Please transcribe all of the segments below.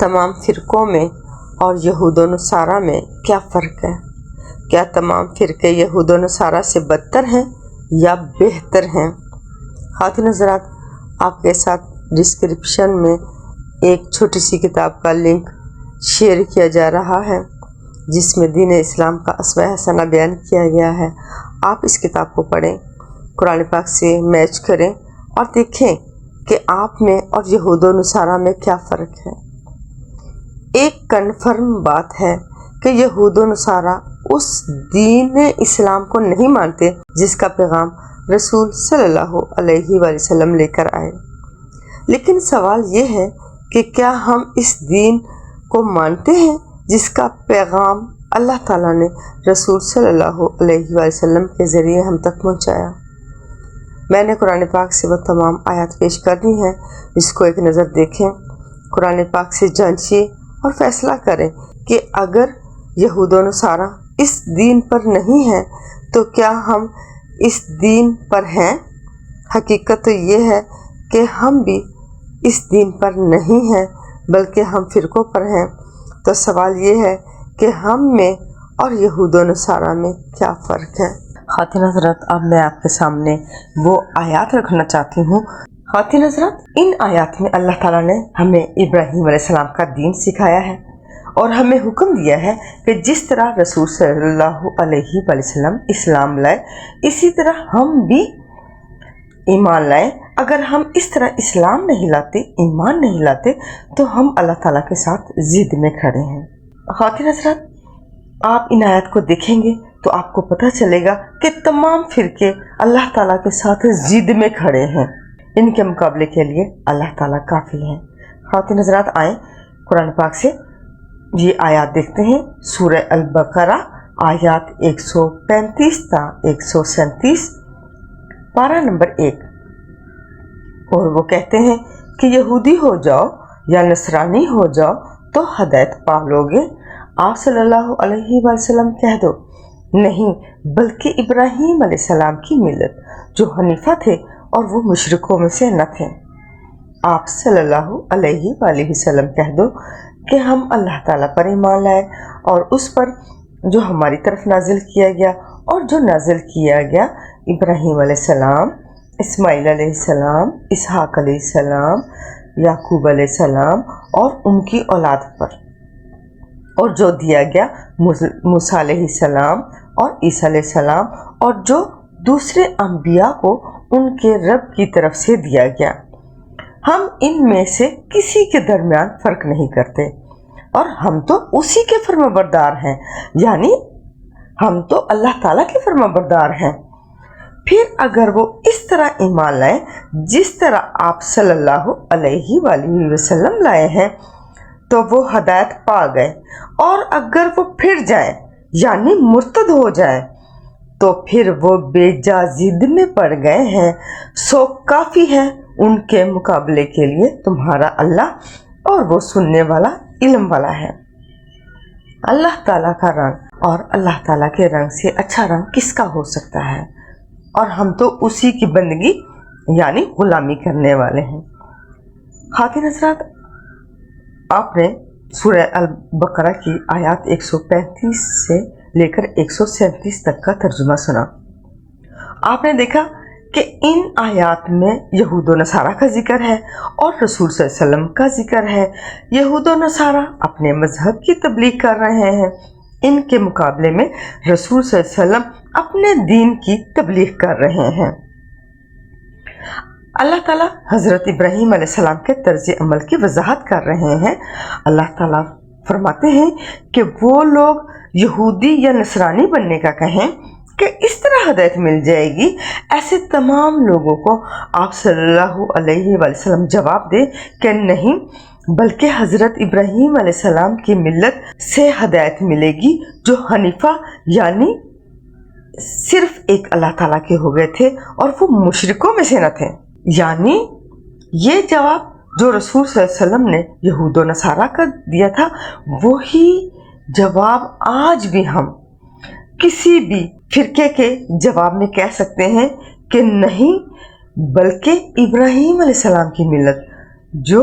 تمام فرقوں میں اور یہود و نصارہ میں کیا فرق ہے؟ کیا تمام فرقے یہود و نصارہ سے بدتر ہیں یا بہتر ہیں؟ خواتین حضرات، آپ کے ساتھ ڈسکرپشن میں ایک چھوٹی سی کتاب کا لنک شیئر کیا جا رہا ہے جس میں دین اسلام کا اسوہ حسنہ بیان کیا گیا ہے۔ آپ اس کتاب کو پڑھیں، قرآن پاک سے میچ کریں اور دیکھیں کہ آپ میں اور یہود و نصارہ میں کیا فرق ہے۔ ایک کنفرم بات ہے کہ یہود و نصارہ اس دین اسلام کو نہیں مانتے جس کا پیغام رسول صلی اللہ علیہ وآلہ وسلم لے کر آئے، لیکن سوال یہ ہے کہ کیا ہم اس دین کو مانتے ہیں جس کا پیغام اللہ تعالیٰ نے رسول صلی اللہ علیہ وآلہ وسلم کے ذریعے ہم تک پہنچایا؟ میں نے قرآن پاک سے وہ تمام آیات پیش کرنی ہیں، اس کو ایک نظر دیکھیں، قرآن پاک سے جانچیے اور فیصلہ کریں کہ اگر یہود و نصارہ اس دین پر نہیں ہیں تو کیا ہم اس دین پر ہیں؟ حقیقت تو یہ ہے کہ ہم بھی اس دین پر نہیں ہیں بلکہ ہم فرقوں پر ہیں۔ تو سوال یہ ہے کہ ہم میں اور یہود و نصارہ میں کیا فرق ہے؟ خواتین حضرات، اب میں آپ کے سامنے وہ آیات رکھنا چاہتی ہوں۔ خواتین حضرات، ان آیات میں اللہ تعالیٰ نے ہمیں ابراہیم علیہ السلام کا دین سکھایا ہے اور ہمیں حکم دیا ہے کہ جس طرح رسول صلی اللہ علیہ وآلہ وسلم اسلام لائے اسی طرح ہم بھی ایمان لائیں۔ اگر ہم اس طرح اسلام نہیں لاتے، ایمان نہیں لاتے، تو ہم اللہ تعالیٰ کے ساتھ ضد میں کھڑے ہیں۔ خواتین حضرات، آپ ان آیات کو دیکھیں گے تو آپ کو پتہ چلے گا کہ تمام فرقے اللہ تعالیٰ کے ساتھ ضد میں کھڑے ہیں، ان کے مقابلے کے لیے اللہ تعالیٰ کافی ہیں۔ خواتین حضرات، آئیں قرآن پاک سے یہ آیات دیکھتے ہیں۔ سورہ البقرہ آیات 135 تا 137، پارہ نمبر 1۔ اور وہ کہتے ہیں کہ یہودی ہو جاؤ یا نصرانی ہو جاؤ تو ہدایت پا لو گے۔ آپ صلی اللہ علیہ وآلہ وسلم کہہ دو، نہیں بلکہ ابراہیم علیہ السلام کی ملت جو حنیفہ تھے اور وہ مشرکوں میں سے نہ تھے۔ آپ صلی اللہ علیہ وآلہ وسلم کہہ دو کہ ہم اللہ تعالیٰ پر ایمان لائے اور اس پر جو ہماری طرف نازل کیا گیا اور جو نازل کیا گیا ابراہیم علیہ السلام، اسماعیل علیہ السلام، اسحاق علیہ السلام، یعقوب علیہ السلام اور ان کی اولاد پر، اور جو دیا گیا موسیٰ علیہ السلام اور عیسیٰ علیہ السلام اور جو دوسرے انبیاء کو ان کے رب کی طرف سے دیا گیا۔ ہم ان میں سے کسی کے درمیان فرق نہیں کرتے اور ہم تو اسی کے فرمانبردار ہیں، یعنی ہم تو اللہ تعالیٰ کے فرمانبردار ہیں۔ پھر اگر وہ اس طرح ایمان لائیں جس طرح آپ صلی اللہ علیہ وآلہ وسلم لائے ہیں تو وہ ہدایت پا گئے، اور اگر وہ پھر جائیں یعنی مرتد ہو جائیں تو پھر وہ بے جا ضد میں پڑ گئے ہیں، سو کافی ہے ان کے مقابلے کے لیے تمہارا اللہ، اور وہ سننے والا علم والا ہے۔ اللہ تعالیٰ کا رنگ اور اللہ تعالیٰ کے رنگ سے اچھا رنگ کس کا ہو سکتا ہے؟ اور ہم تو اسی کی بندگی یعنی غلامی کرنے والے ہیں۔ خواتین حضرات، آپ نے سورہ البقرہ کی آیات 135 سے لے کر 137 تک کا ترجمہ سنا۔ آپ نے دیکھا کہ ان آیات میں یہود و نصارہ کا ذکر ہے اور رسول صلی اللہ علیہ وسلم کا ذکر ہے۔ یہود و نصارہ اپنے مذہب کی تبلیغ کر رہے ہیں، ان کے مقابلے میں رسول صلی اللہ علیہ وسلم اپنے دین کی تبلیغ کر رہے ہیں۔ اللہ تعالیٰ حضرت ابراہیم علیہ السلام کے طرز عمل کی وضاحت کر رہے ہیں۔ اللہ تعالیٰ فرماتے ہیں کہ وہ لوگ یہودی یا نصرانی بننے کا کہیں کہ اس طرح ہدایت مل جائے گی، ایسے تمام لوگوں کو آپ صلی اللہ علیہ وآلہ وسلم جواب دے کہ نہیں، بلکہ حضرت ابراہیم علیہ السلام کی ملت سے ہدایت ملے گی جو حنیفہ یعنی صرف ایک اللہ تعالیٰ کے ہو گئے تھے اور وہ مشرکوں میں سے نہ تھے۔ یعنی یہ جواب جو رسول صلی اللہ علیہ وسلم نے یہود و نصارہ کا دیا تھا، وہی جواب آج بھی ہم کسی بھی فرقے کے جواب میں کہہ سکتے ہیں کہ نہیں، بلکہ ابراہیم علیہ السلام کی ملت جو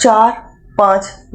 4-5